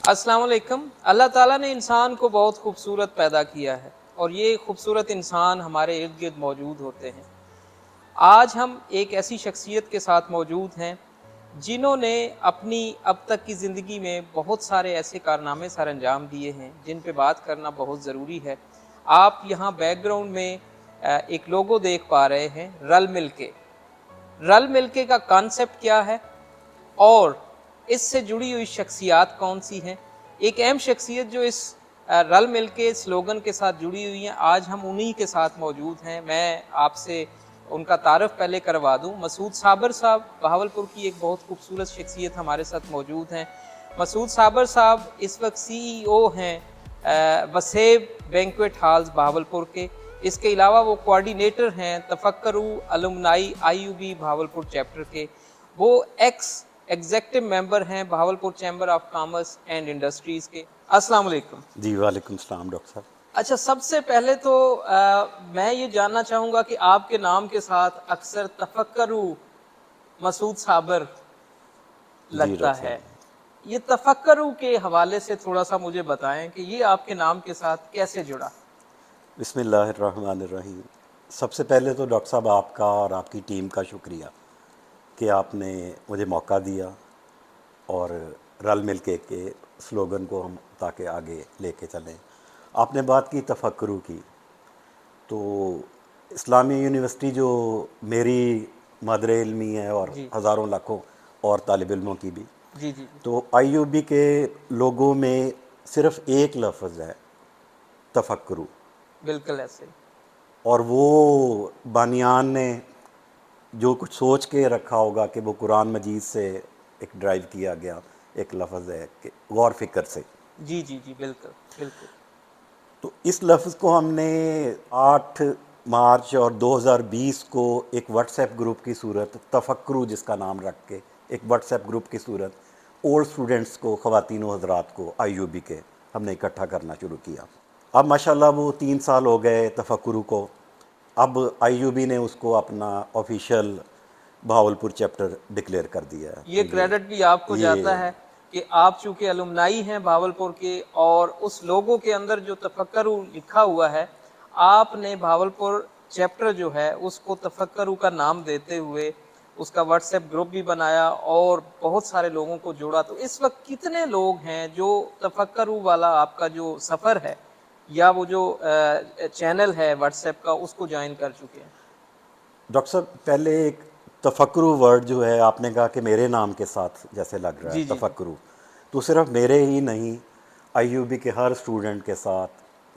अस्सलाम वालेकुम। अल्लाह ताला ने इंसान को बहुत खूबसूरत पैदा किया है और ये खूबसूरत इंसान हमारे इर्द गिर्द मौजूद होते हैं। आज हम एक ऐसी शख्सियत के साथ मौजूद हैं जिन्होंने अपनी अब तक की ज़िंदगी में बहुत सारे ऐसे कारनामे सर अंजाम दिए हैं जिन पे बात करना बहुत ज़रूरी है। आप यहाँ बैकग्राउंड में एक लोगो देख पा रहे हैं, रल मिल के। रल मिल के का कॉन्सेप्ट क्या है और इससे जुड़ी हुई शख्सियात कौन सी हैं? एक अहम शख्सियत जो इस रल मिल के स्लोगन के साथ जुड़ी हुई हैं, आज हम उन्हीं के साथ मौजूद हैं। मैं आपसे उनका तारफ़ पहले करवा दूँ। मसूद साबर साहब बहावलपुर की एक बहुत खूबसूरत शख्सियत हमारे साथ मौजूद हैं। मसूद साबर साहब इस वक्त CEO हैं वसेब बैंक्वेट हॉल्स बहावलपुर के। इसके अलावा वो कोऑर्डिनेटर हैं तफक्करू अलुमनाई IUB बहावलपुर चैप्टर के। वो एग्जेक्टिव मेंबर हैं Bahawalpur chamber of commerce and industries के। अस्सलाम वालेकुम। जी वालेकुम सलाम डॉक्टर साहब। अच्छा, सबसे पहले तो मैं ये जानना चाहूँगा कि आपके नाम के साथ अक्सर तफक्करू मसूद साबर जी लगता डॉक्टर है। साहब, ये तफक्करू के हवाले से थोड़ा सा मुझे बताएं कि ये आपके नाम के साथ कैसे जुड़ा? बिस्मिल्लाहिर्रहमानिर्रहीम। सबसे पहले तो डॉक्टर साहब आपका और आपकी टीम का शुक्रिया कि आपने मुझे मौका दिया और रल मिल के स्लोगन को हम ताकि आगे लेके चलें। आपने बात की तफक्कुरू की, तो इस्लामी यूनिवर्सिटी जो मेरी मदर इल्मी है और जी हज़ारों लाखों और तालिब इल्मों की भी, जी जी जी। तो IUB के लोगों में सिर्फ़ एक लफ्ज़ है, तफक्कुरू। बिल्कुल ऐसे। और वो बानियान ने जो कुछ सोच के रखा होगा कि वो कुरान मजीद से एक ड्राइव किया गया एक लफ्ज़ है कि गौर फिक्र से। जी जी जी, बिल्कुल बिल्कुल। तो इस लफ्ज़ को हमने 8 मार्च और 2020 को एक व्हाट्सएप ग्रुप की सूरत, तफक्कुरू जिसका नाम रख के एक व्हाट्सएप ग्रुप की सूरत ओल्ड स्टूडेंट्स को, ख़वातीन व हज़रात को IUB के हमने इकट्ठा करना शुरू किया। अब माशाल्लाह वो 3 साल हो गए तफक्कुरू को। अब IUB ने उसको अपना ऑफिशियल बहावलपुर चैप्टर डिक्लेयर कर दिया है ये कि क्रेडिट भी आपको जाता ये है कि आप चूंकि अलुमनाई हैं भावलपुर के और उस लोगों के अंदर जो तफक्करू लिखा हुआ है, आपने भावलपुर चैप्टर जो है उसको तफक्करू का नाम देते हुए उसका व्हाट्सएप ग्रुप भी बनाया और बहुत सारे लोगों को जोड़ा। तो इस वक्त कितने लोग हैं जो तफक्करू वाला आपका जो सफ़र है या वो जो चैनल है व्हाट्सएप का उसको ज्वाइन कर चुके हैं? डॉक्टर साहब पहले एक तफक्कुरू वर्ड जो है आपने कहा कि मेरे नाम के साथ जैसे लग रहा है जी जी जी। तफक्कुरू, तो सिर्फ मेरे ही नहीं IUB के हर स्टूडेंट के साथ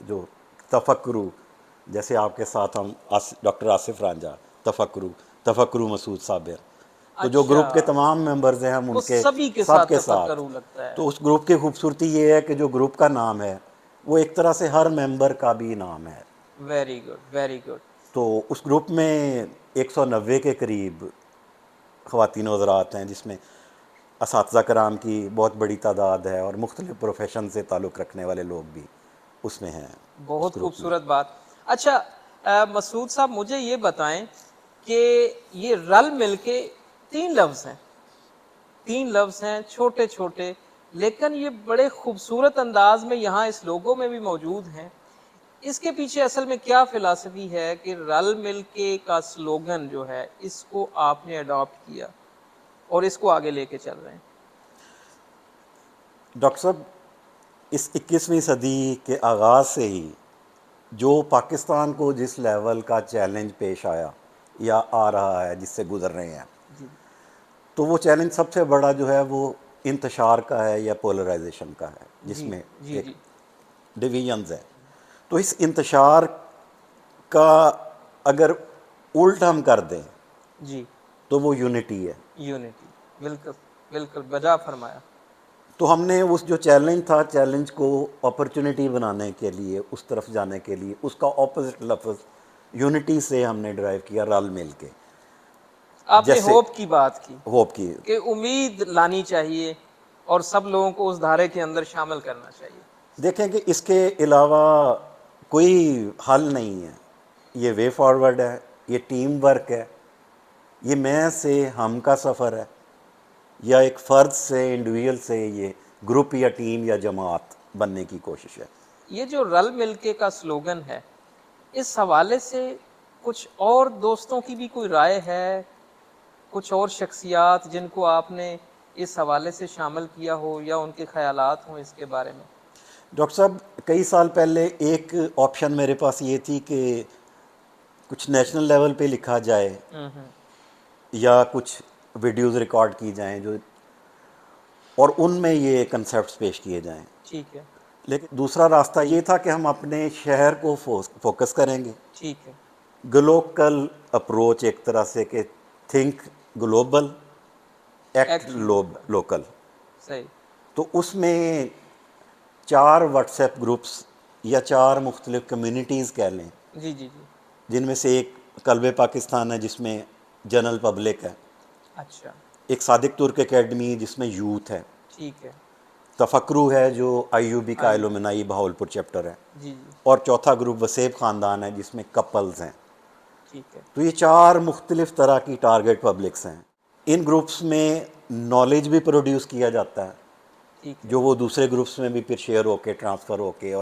जो तफक्कुरू, जैसे आपके साथ हम डॉक्टर आसिफ रांझा तफक्कुरू, तफक्कुरू मसूद साबिर, तो जो अच्छा, ग्रुप के तमाम मेंबर्स हैं हम वो उनके सभी के सब साथ के साथ। तफक्करू लगता है। तो उस ग्रुप की खूबसूरती ये है कि जो ग्रुप का नाम है वो एक तरह से हर मेंबर का भी नाम है। Very good very good. तो उस ग्रुप में 190 के करीब ख़वातीन हज़रात हैं, जिसमें असातिज़ा कराम की बहुत बड़ी तादाद है और मुख्तलिफ़ प्रोफेशन से ताल्लुक़ रखने वाले लोग भी उसमें हैं, उस बहुत ग्रुप में। खूबसूरत बात। अच्छा, मसूद साहब मुझे ये बताएं कि ये रल मिलके तीन लफ्ज़ हैं, तीन लफ्ज़ हैं छोटे छोटे, लेकिन ये बड़े खूबसूरत अंदाज में यहाँ इस लोगों में भी मौजूद हैं। इसके पीछे असल में क्या फ़िलासफ़ी है कि रल मिल के का स्लोगन जो है इसको आपने अडॉप्ट किया और इसको आगे लेके चल रहे हैं? डॉक्टर साहब, इस 21वीं सदी के आगाज़ से ही जो पाकिस्तान को जिस लेवल का चैलेंज पेश आया या आ रहा है, जिससे गुज़र रहे हैं, जी तो वो चैलेंज सबसे बड़ा जो है वो इंतशार का है या पोलराइजेशन का है, जी जिसमें जी एक जी डिवीजन्स है। तो इस इंतशार का अगर उल्ट हम कर दें जी। तो वो यूनिटी है। यूनिटी, बिल्कुल बिल्कुल बजा फरमाया। तो हमने उस जो चैलेंज था, चैलेंज को अपॉर्चुनिटी बनाने के लिए, उस तरफ जाने के लिए, उसका ऑपोजिट लफ्ज़ यूनिटी से हमने ड्राइव किया, रल मिल के। आपने जैसे होप की बात की होप की, कि उम्मीद लानी चाहिए और सब लोगों को उस धारे के अंदर शामिल करना चाहिए। देखें कि इसके अलावा कोई हल नहीं है। ये वे फॉरवर्ड है, ये टीम वर्क है, ये मैं से हम का सफ़र है, या एक फ़र्द से, इंडिविजुअल से ये ग्रुप या टीम या जमात बनने की कोशिश है। ये जो रल मिलके का स्लोगन है, इस हवाले से कुछ और दोस्तों की भी कोई राय है, कुछ और शख्सियात जिनको आपने इस हवाले से शामिल किया हो या उनके ख्यालात हों इसके बारे में? डॉक्टर साहब, कई साल पहले एक ऑप्शन मेरे पास ये थी कि कुछ नेशनल लेवल पे लिखा जाए हम्म। या कुछ वीडियोस रिकॉर्ड की जाएं जो, और उनमें ये कंसेप्ट्स पेश किए जाएं। ठीक है। लेकिन दूसरा रास्ता ये था कि हम अपने शहर को फोकस करेंगे। ठीक है। ग्लोकल अप्रोच एक तरह से कि think global, act act local. Local. सही। तो उसमें 4 व्हाट्सएप ग्रुप्स या 4 मुख्तलिफ कम्युनिटीज़ कह लें, जी जी जी। जिनमें से एक कल्बे पाकिस्तान है जिसमें जनरल पब्लिक है, अच्छा। एक सादिक तुर्क एकेडमी जिसमें यूथ है, ठीक है। तफक्रू है जो आईयूबी का आयु। एलुमनाई बहावलपुर चैप्टर है, जी जी। और चौथा ग्रुप वसेब ख़ानदान है जिसमें कपल्स हैं। ठीक है। तो ये 4 मुख्तलिफ तरह की टारगेट पब्लिक्स हैं। इन ग्रुप्स में नॉलेज भी प्रोड्यूस किया जाता है ठीक है। जो वो दूसरे ग्रुप्स में भी फिर शेयर होके, ट्रांसफ़र होके,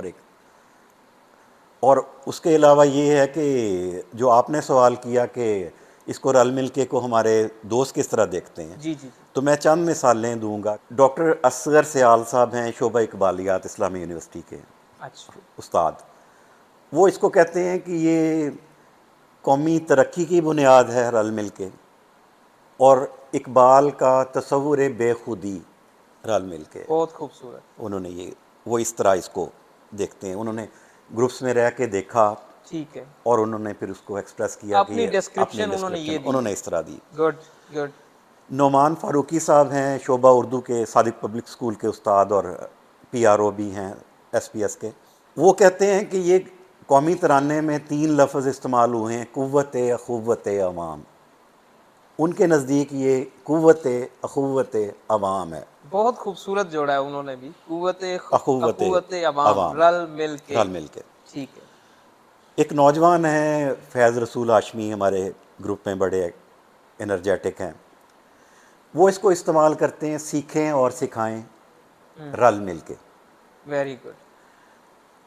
और उसके अलावा ये है कि जो आपने सवाल किया कि इसको रल मिल के को हमारे दोस्त किस तरह देखते हैं, जी जी जी। तो मैं चंद मिसालें दूंगा। डॉक्टर असगर सयाल साहब हैं शोबा इकबालियात इस्लामी यूनिवर्सिटी के अच्छा। उस्ताद। वो इसको कहते हैं कि ये कौमी तरक्की की बुनियाद है रल मिल के, और इकबाल का तसव्वुर बेखुदी रल मिल के। बहुत खूबसूरत। उन्होंने ये, वो इस तरह इसको देखते हैं। उन्होंने ग्रुप्स में रह के देखा ठीक है। और उन्होंने फिर उसको एक्सप्रेस किया कि अपनी ये अपनी डिस्क्रिप्शन उन्होंने ये डिस्क्रिप्शन दी उन्होंने है। इस तरह दी। गुड। गुड। नोमान फ़ारूकी साहब हैं शोबा उर्दू के सादिक पब्लिक स्कूल के उस्ताद और पीआरओ भी हैं एसपीएस के। वो कहते हैं कि ये कौमी तराने में 3 लफ्ज़ इस्तेमाल हुए हैं, कुव्वत अखुव्वत अवाम। उनके नज़दीक ये कुव्वत अखुव्वत अवाम है। बहुत खूबसूरत जोड़ा है उन्होंने भी, अखुव्वत अखुवत अवाम, अवाम, रल मिल के। रल मिल के। ठीक है। एक नौजवान है फैज़ रसूल हाशमी, हमारे ग्रुप में बड़े एनर्जेटिक हैं। वो इसको इस्तेमाल करते हैं सीखें और सिखाएं रल मिल के। Very good.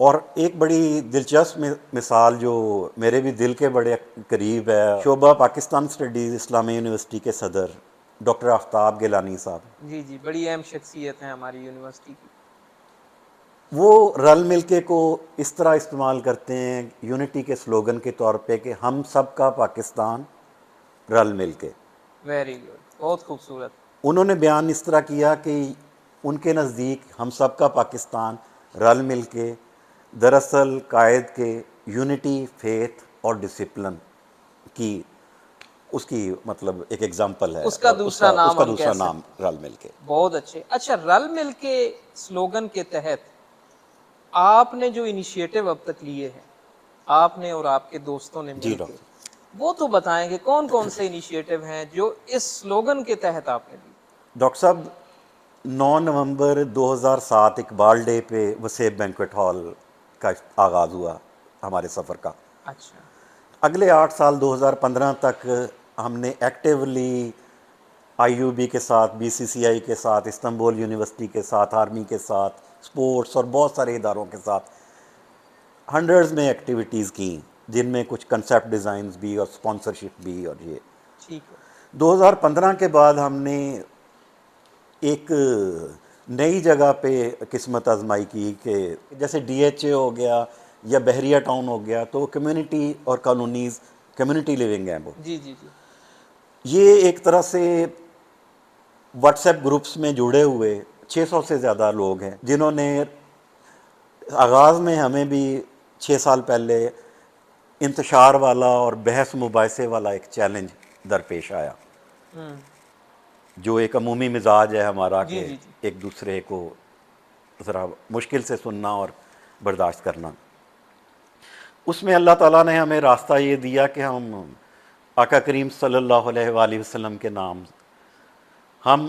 और एक बड़ी दिलचस्प मिसाल जो मेरे भी दिल के बड़े करीब है, शोबा पाकिस्तान स्टडीज़ इस्लामी यूनिवर्सिटी के सदर डॉक्टर आफ्ताब गिलानी साहब। जी जी, बड़ी अहम शख्सियत है हमारी यूनिवर्सिटी की। वो रल मिल के को इस तरह इस्तेमाल करते हैं यूनिटी के स्लोगन के तौर पे कि हम सब का पाकिस्तान रल मिल के। वेरी गुड, बहुत खूबसूरत। उन्होंने बयान इस तरह किया कि उनके नज़दीक हम सब का पाकिस्तान रल मिल के दरअसल कायद के यूनिटी, फेथ और डिसिप्लिन की, उसकी मतलब एक एग्जाम्पल है, उसका और दूसरा नाम उसका हम दूसरा कह नाम सकते हैं। रल मिल के। बहुत अच्छे। अच्छा, रल मिल के स्लोगन के तहत आपने जो इनिशिएटिव अब तक लिए हैं, आपने और आपके दोस्तों ने जी मिलके, डॉक्टर। वो तो बताएंगे कौन कौन से इनिशिएटिव हैं जो इस स्लोगन के तहत आपने लिए? डॉक्टर साहब, 9 नवंबर 2007 इकबाल डे पे वसेब बैंक्वेट हॉल का आगाज़ हुआ हमारे सफ़र का। अच्छा। अगले 8 साल 2015 तक हमने एक्टिवली आईयूबी के साथ, बीसीसीआई के साथ, इस्तांबुल यूनिवर्सिटी के साथ, आर्मी के साथ, स्पोर्ट्स और बहुत सारे इदारों के साथ हंड्रेड्स में एक्टिविटीज़ की, जिनमें कुछ कंसेप्ट डिज़ाइंस भी और स्पॉन्सरशिप भी। और ये ठीक है। 2015 के बाद हमने एक नई जगह पे किस्मत आजमाई की कि जैसे डीएचए हो गया या बहरिया टाउन हो गया, तो कम्युनिटी और कॉलोनीज़ कम्युनिटी लिविंग है वो। जी जी जी। ये एक तरह से व्हाट्सएप ग्रुप्स में जुड़े हुए 600 से ज़्यादा लोग हैं जिन्होंने आगाज़ में हमें भी 6 साल पहले इंतशार वाला और बहस मुबाहिसे वाला एक चैलेंज दरपेश आया, जो एक अमूमी मिजाज है हमारा जी कि जी जी। एक दूसरे को ज़रा मुश्किल से सुनना और बर्दाश्त करना। उसमें अल्लाह ताला ने हमें रास्ता ये दिया कि हम आका करीम सल्लल्लाहु अलैहि वसल्लम के नाम हम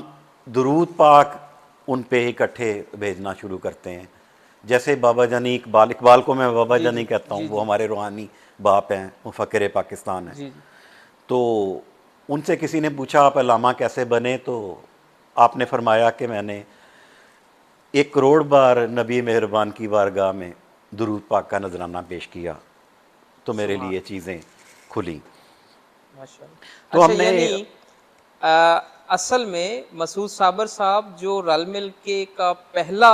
दुरूद पाक उन पे इकट्ठे भेजना शुरू करते हैं। जैसे बाबा जानी इकबाल, इकबाल को मैं बाबा जी जानी जी कहता हूँ, जी वो जी हमारे रूहानी बाप हैं, मुफक्किर पाकिस्तान हैं। जी जी। तो उनसे किसी ने पूछा आप अल्लामा कैसे बने, तो आपने फरमाया कि मैंने 1 करोड़ बार नबी मेहरबान की बारगाह में दुरूद पाक का नजराना पेश किया तो मेरे सुभान लिए चीज़ें खुली। माशाल्लाह। तो अच्छा हमने यानी असल में मसूद साबर साहब जो रल मिल के का पहला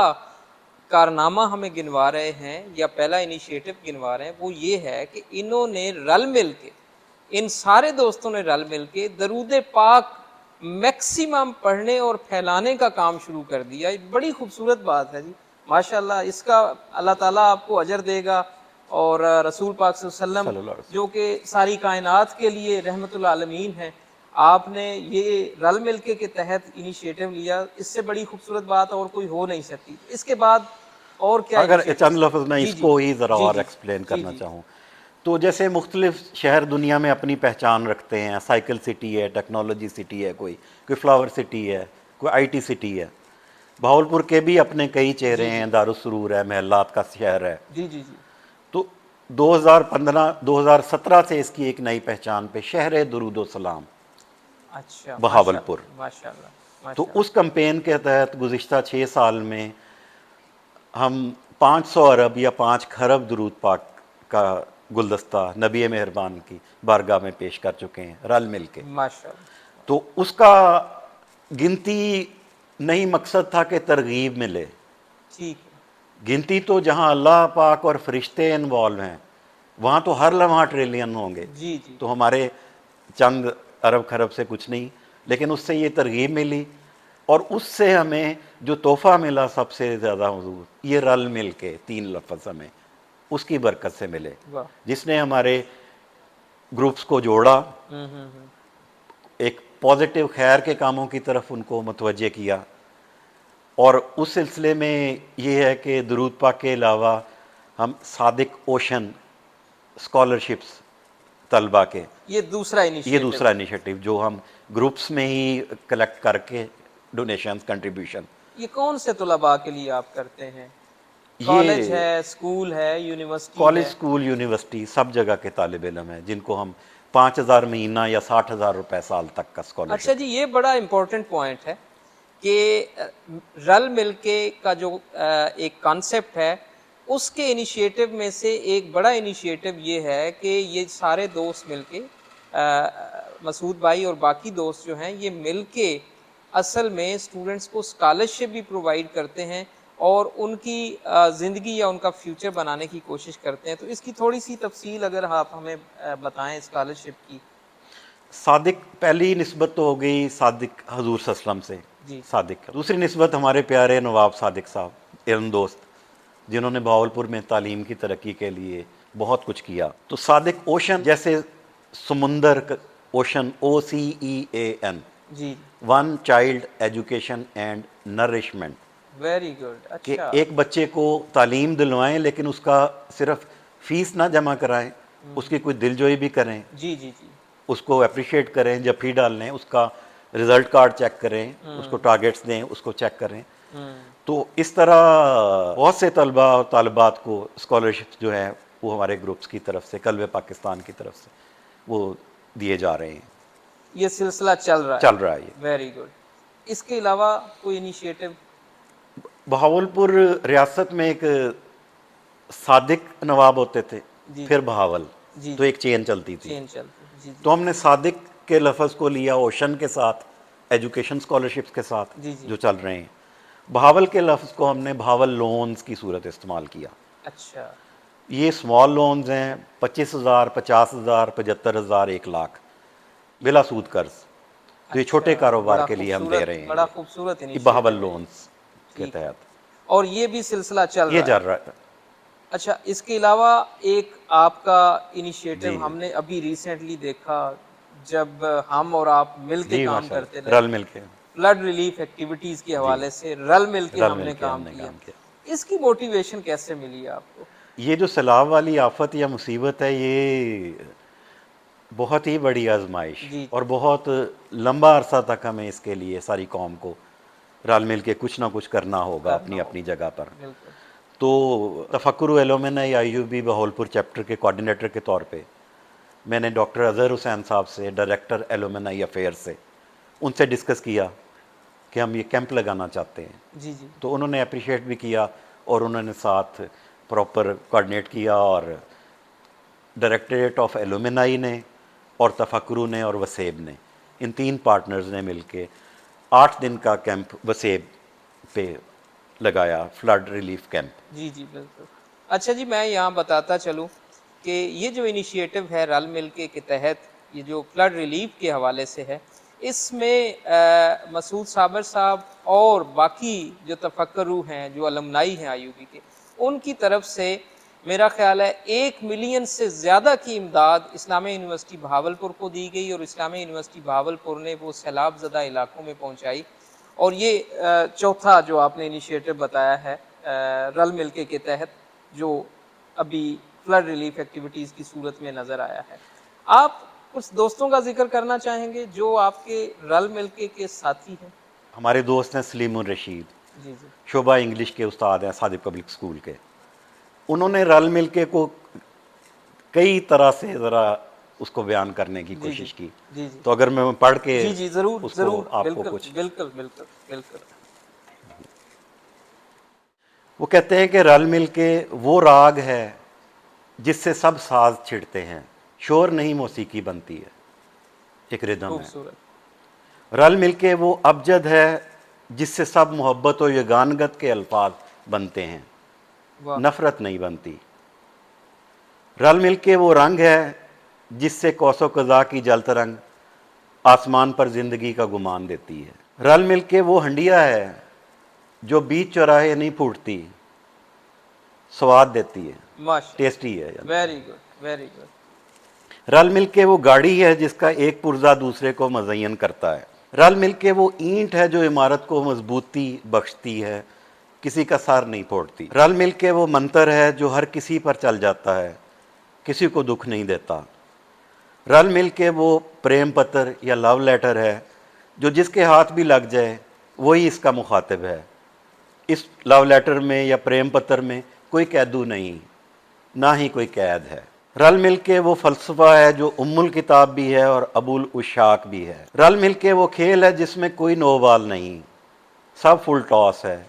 कारनामा हमें गिनवा रहे हैं या पहला इनिशिएटिव गिनवा रहे हैं वो ये है कि इन्होंने रल मिल के, इन सारे दोस्तों ने रल मिल के दरूद पाक मैक्सिमम पढ़ने और फैलाने का काम शुरू कर दिया। ये बड़ी खूबसूरत बात है जी, माशाल्लाह। इसका अल्लाह ताला आपको अजर देगा। और रसूल पाक सल्लल्लाहु अलैहि सल्लल्लाहु अलैहि वसल्लम जो कि सारी कायनात के लिए रहमतुल आलमीन है, आपने ये रल मिल के तहत इनिशिएटिव लिया, इससे बड़ी खूबसूरत बात और कोई हो नहीं सकती। इसके बाद और क्या अगर इनिशिएटिव? चंद लफ्ज़ मैं जी जी इसको ही ज़रा जी और जी एक्सप्लेन जी करना जी चाहूँ तो जैसे मुख्तलिफ शहर दुनिया में अपनी पहचान रखते हैं, साइकिल सिटी है, टेक्नोलॉजी सिटी है, कोई फ्लावर सिटी है, कोई आईटी सिटी है। भावलपुर के भी अपने कई चेहरे जी हैं, दारुस्सूरूर है, महल्लात का शहर है। जी जी जी। तो 2015-2017 से इसकी एक नई पहचान पे शहर दुरूद सलाम अच्छा बहावलपुर। माशाल्लाह माशाल्लाह तो माशाल्लाह। उस कैंपेन के तहत गुज़िश्ता 6 साल में हम 500 अरब या 5 खरब दुरूद पाक का गुलदस्ता नबी मेहरबान की बारगाह में पेश कर चुके हैं रल मिल के। माशाल्लाह। तो उसका गिनती नहीं, मकसद था कि तरगीब मिले। ठीक है। गिनती तो जहाँ अल्लाह पाक और फरिश्ते इन्वॉल्व हैं वहाँ तो हर लम्हा ट्रिलियन होंगे, जी जी तो हमारे चंद अरब खरब से कुछ नहीं। लेकिन उससे ये तरगीब मिली और उससे हमें जो तोहफ़ा मिला सबसे ज़्यादा मौजूद, ये रल मिल के 3 लफ्ज़ हमें उसकी बरकत से मिले, वाह। जिसने हमारे ग्रुप्स को जोड़ा, हम्म। एक पॉजिटिव खैर के कामों की तरफ उनको मुतवज्जे किया। और उस सिलसिले में ये है कि दुरूद पाक के अलावा हम सादिक ओशन स्कॉलरशिप्स तलबा के, ये दूसरा ये इनिशिएटिव दूसरा है। इनिशिएटिव जो हम ग्रुप्स में ही कलेक्ट करके डोनेशंस कंट्रीब्यूशन, ये कौन से तलबा के लिए आप करते हैं? कॉलेज ये है, स्कूल है, यूनिवर्सिटी कॉलेज, है? स्कूल, यूनिवर्सिटी सब जगह के तालिब इल्म हैं जिनको हम 5,000 महीना या 60,000 रुपए साल तक का अच्छा स्कॉलरशिप। जी, ये बड़ा इम्पोर्टेंट पॉइंट है कि रल मिलके का जो एक कॉन्सेप्ट है, उसके इनिशिएटिव में से एक बड़ा इनिशिएटिव ये है कि ये सारे दोस्त मिलके, मसूद भाई और बाकी दोस्त जो हैं ये मिलके असल में स्टूडेंट्स को स्कॉलरशिप भी प्रोवाइड करते हैं और उनकी ज़िंदगी या उनका फ्यूचर बनाने की कोशिश करते हैं। तो इसकी थोड़ी सी तफसील अगर आप हमें बताएं स्कॉलरशिप की। सादिक पहली निस्बत तो हो गई सादिक हजूर सल्लम से, जी सादिक। दूसरी निस्बत हमारे प्यारे नवाब सादिक साहब, इल्म दोस्त, जिन्होंने भावलपुर में तालीम की तरक्की के लिए बहुत कुछ किया। तो सादिक ओशन, जैसे समुंदर, ओशन, OCEAN, जी। One child education and nourishment, very good. कि अच्छा। एक बच्चे को तालीम दिलवाएं लेकिन उसका सिर्फ फीस ना जमा कराएं, उसकी कोई दिलजोई भी करें, जी जी जी। उसको अप्रिशिएट करें, जब फी डालें उसका रिज़ल्ट कार्ड चेक करें, उसको टारगेट्स दें, उसको चेक करें। तो इस तरह बहुत से तलबा और तालिबात को स्कॉलरशिप जो है वो हमारे ग्रुप्स की तरफ से, कल्बे पाकिस्तान की तरफ से वो दिए जा रहे हैं। ये सिलसिला चल रहा चल है। रहा है ये। Very good. इसके अलावा कोई इनिशिएटिव? बहावलपुर रियासत में एक सादिक नवाब होते थे, जी फिर बहावल, जी तो एक चेन चलती थी। चेन चलती। जी तो हमने सादिक के लफ्ज़ को लिया ओशन के साथ, एजुकेशन स्कॉलरशिप्स के साथ जी जी। जो चल रहे हैं। बहावल के लफ्ज़ को हमने बहावल लोन्स की सूरत इस्तेमाल किया। अच्छा। ये स्मॉल लोन्स हैं, 25,000, 50,000, 75,000, 1 लाख, बिला सूद कर्ज। तो ये छोटे अच्छा, कारोबार बड़ा के लिए हम दे खूबसूरत, रहे हैं बड़ा खूबसूरत ये बहावल इनिशिएटिव है। लोन्स के ठीक है। तहत और ये भी सिलसिला चल ये रहा चल है। रहा है। अच्छा, इसके अलावा एक आपका जी इनिशिएटिव जी हमने अभी रिसेंटली देखा, जब हम और आप मिल के जी, काम करते माशाल्लाह, रहे, रल मिल के। फ्लड रिलीफ एक्टिविटीज़ के जी, हवाले से रल मिल के रल मिल हमने के काम हमने किया। काम किया। इसकी मोटिवेशन कैसे मिली आपको? ये जो सैलाब वाली आफत या मुसीबत है, ये बहुत ही बड़ी आजमाइश, जी और बहुत लंबा अरसा तक हमें इसके लिए सारी कौम को रल मिल के कुछ ना कुछ करना होगा करना अपनी अपनी होगा। जगह पर। बिल्कुल। तो तफक्कुर एलुमनाई IUB बहावलपुर चैप्टर के कोऑर्डिनेटर के तौर पे मैंने डॉक्टर अज़हर हुसैन साहब से, डायरेक्टर एलुमनाई अफेयर्स से, उनसे डिस्कस किया कि हम ये कैंप लगाना चाहते हैं। जी जी तो उन्होंने अप्रिशिएट भी किया और उन्होंने साथ प्रॉपर कोऑर्डिनेट किया, और डायरेक्टरेट ऑफ एलुमिनाई ने और तफक्करू ने और वसेब ने, इन 3 पार्टनर्स ने मिलके 8 दिन का कैंप वसेब पे लगाया, फ्लड रिलीफ कैंप। जी जी बिल्कुल। अच्छा जी, मैं यहाँ बताता चलूँ कि ये जो इनिशिएटिव है रल मिल के तहत, ये जो फ्लड रिलीफ के हवाले से है, इसमें मसूद साबर साहब और बाकी जो तफक्करू हैं, जो अलमनाई हैं आईयूबी के, उनकी तरफ से मेरा ख्याल है 1 मिलियन से ज़्यादा की इमदाद इस्लामी यूनिवर्सिटी बहावलपुर को दी गई, और इस्लामी यूनिवर्सिटी बहावलपुर ने वो सैलाब ज़दा इलाकों में पहुँचाई। और ये चौथा जो आपने इनिशिएटिव बताया है रल मिलके के तहत, जो अभी फ्लड रिलीफ एक्टिविटीज़ की सूरत में नज़र आया है। आप कुछ दोस्तों का जिक्र करना चाहेंगे जो आपके रल मिलके के साथी हैं? हमारे दोस्त हैं सलीमुर रशीद, जी जी शोभा इंग्लिश के उस्ताद हैं सादिक पब्लिक स्कूल के। उन्होंने रल मिलके को कई तरह से ज़रा उसको बयान करने की जी कोशिश की। जी जी तो अगर मैं पढ़ के जी जी ज़रूर उसको ज़रूर, आपको बिल्कुल कुछ, बिल्कुल बिल्कुल बिल्कुल। वो कहते हैं कि रल मिलके वो राग है जिससे सब साज छिड़ते हैं, शोर नहीं मौसीकी बनती है, एक रिदम है। खूबसूरत। रल मिलके वो अबजद है जिससे सब मोहब्बत और यगानगत के अल्फाज बनते हैं, वाह। नफ़रत नहीं बनती। रल मिलके वो रंग है जिससे कौसो कज़ा की जल तरंग आसमान पर ज़िंदगी का गुमान देती है। रल मिलके वो हंडिया है जो बीच चौराहे नहीं फूटती, स्वाद देती है, माशा, टेस्टी है। Very good very good. रल मिलके वो गाड़ी है जिसका एक पुर्जा दूसरे को मज़य्यन करता है। रल मिलके वो ईंट है जो इमारत को मजबूती बख्शती है, किसी का सर नहीं फोड़ती। रल मिलके वो मंतर है जो हर किसी पर चल जाता है, किसी को दुख नहीं देता। रल मिलके वो प्रेम पत्र या लव लेटर है जो जिसके हाथ भी लग जाए वही इसका मुखातिब है। इस लव लेटर में या प्रेम पत्र में कोई कैदू नहीं, ना ही कोई कैद है। रल मिलके वो फ़लसफ़ा है जो उम्मुल किताब भी है और अबुल उशाक भी है। रल मिलके वो खेल है जिसमें कोई नोबाल नहीं, सब फुल टॉस है,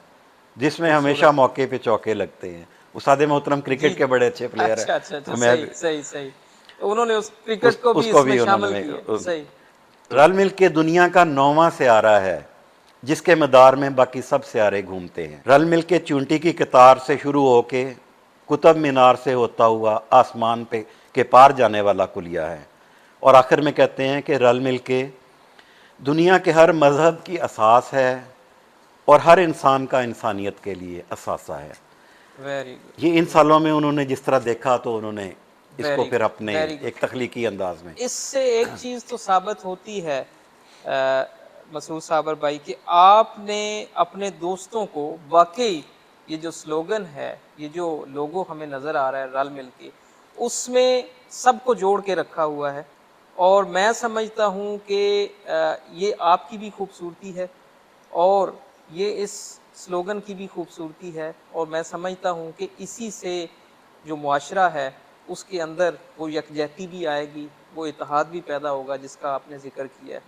जिसमें हमेशा मौके पे चौके लगते हैं। उस्ताद मोहतरम क्रिकेट के बड़े अच्छे प्लेयर अच्छा हैं। अच्छा अच्छा, हमें सही सही सही। तो उन्होंने उस क्रिकेट को भी उसको इसमें भी शामिल उन्होंने किया। सही। रल मिलके दुनिया का 9वां सियारा है जिसके मदार में बाकी सब सियारे घूमते हैं। रल मिलके चूंटी की कतार से शुरू होके कुतुब मीनार से होता हुआ आसमान पे के पार जाने वाला कुलिया है। और आखिर में कहते हैं कि रल मिलके दुनिया के हर मज़हब की असास है और हर इंसान का इंसानियत के लिए असासा है। Very good. ये इन सालों में उन्होंने जिस तरह देखा तो उन्होंने इसको Very फिर good, अपने very good. एक तख्लीकी अंदाज में। इससे एक चीज़ तो साबित होती है मसूद साबर भाई कि आपने अपने दोस्तों को वाकई ये जो स्लोगन है, ये जो लोगो हमें नज़र आ रहा है रल मिल के, उसमें सबको जोड़ के रखा हुआ है। और मैं समझता हूँ कि ये आपकी भी खूबसूरती है और ये इस स्लोगन की भी खूबसूरती है। और मैं समझता हूँ कि इसी से जो मुआशरा है उसके अंदर वो यकजहती भी आएगी, वो इत्तेहाद भी पैदा होगा जिसका आपने जिक्र किया है।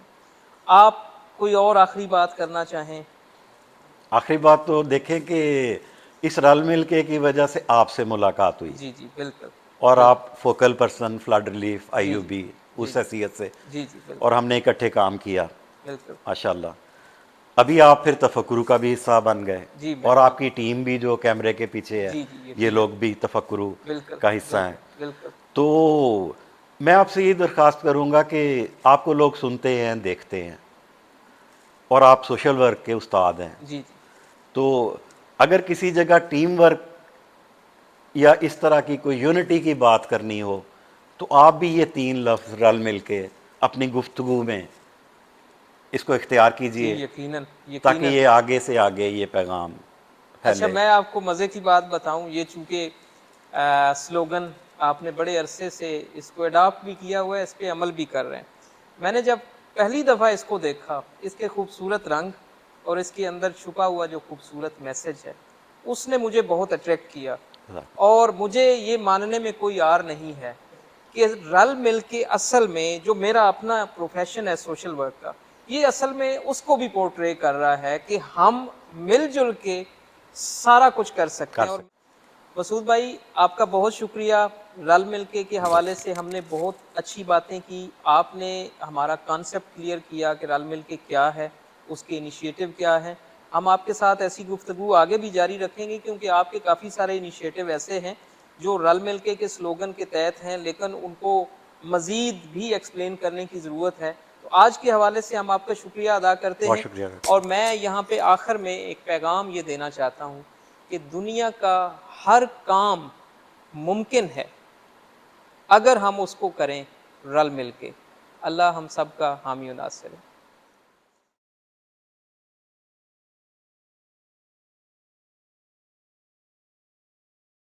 आप कोई और आखिरी बात करना चाहें? आखिरी बात तो देखें कि इस रल मिल के की वजह से आपसे मुलाकात हुई जी जी बिल्कुल। और बिल्कुल। आप फोकल पर्सन फ्लड रिलीफ जी जी आईयूबी उस जी हैसियत से, जी जी बिल्कुल और हमने इकट्ठे काम किया बिल्कुल। माशाल्लाह। अभी आप फिर तफक्कुरू का भी हिस्सा बन गए जी और बिल्कुल। आपकी टीम भी जो कैमरे के पीछे है जी जी ये यकीनन। लोग भी तफक्कुरू बिल्कुल का हिस्सा हैं। बिल्कुल। तो मैं आपसे ये दरख्वास्त करूँगा कि आपको लोग सुनते हैं, देखते हैं और आप सोशल वर्क के उस्ताद हैं, जी जी तो अगर किसी जगह टीम वर्क या इस तरह की कोई यूनिटी की बात करनी हो तो आप भी ये 3 लफ्ज़ रल मिल के अपनी गुफ्तगू में इसको इख्तियार जी कीजिए यकीनन ताकि यकीनन। ये आगे से आगे ये पैगाम अच्छा, फैले। मैं आपको मज़े की बात बताऊं, ये चूँकि स्लोगन आपने बड़े अरसे से इसको अडॉप्ट भी किया हुआ है, इस पे अमल भी कर रहे हैं। मैंने जब पहली दफ़ा इसको देखा, इसके खूबसूरत रंग और इसके अंदर छुपा हुआ जो खूबसूरत मैसेज है, उसने मुझे बहुत अट्रैक्ट किया। और मुझे ये मानने में कोई आर नहीं है कि रल मिल के असल में जो मेरा अपना प्रोफेशन है सोशल वर्क का, ये असल में उसको भी पोर्ट्रे कर रहा है कि हम मिलजुल के सारा कुछ कर सकते हैं। और मसूद भाई, आपका बहुत शुक्रिया। रल मिलके के हवाले से हमने बहुत अच्छी बातें की, आपने हमारा कॉन्सेप्ट क्लियर किया कि रल मिलके क्या है, उसके इनिशिएटिव क्या है। हम आपके साथ ऐसी गुफ्तगू आगे भी जारी रखेंगे, क्योंकि आपके काफ़ी सारे इनिशिएटिव ऐसे हैं जो रल मिलके के स्लोगन के तहत हैं, लेकिन उनको मज़ीद भी एक्सप्लेन करने की ज़रूरत है। तो आज के हवाले से हम आपका शुक्रिया अदा करते बहुत हैं। शुक्रिया। और मैं यहाँ पे आखिर में एक पैगाम ये देना चाहता हूँ कि दुनिया का हर काम मुमकिन है अगर हम उसको करें रल मिल के। अल्लाह हम सब का हामी और नासिर है।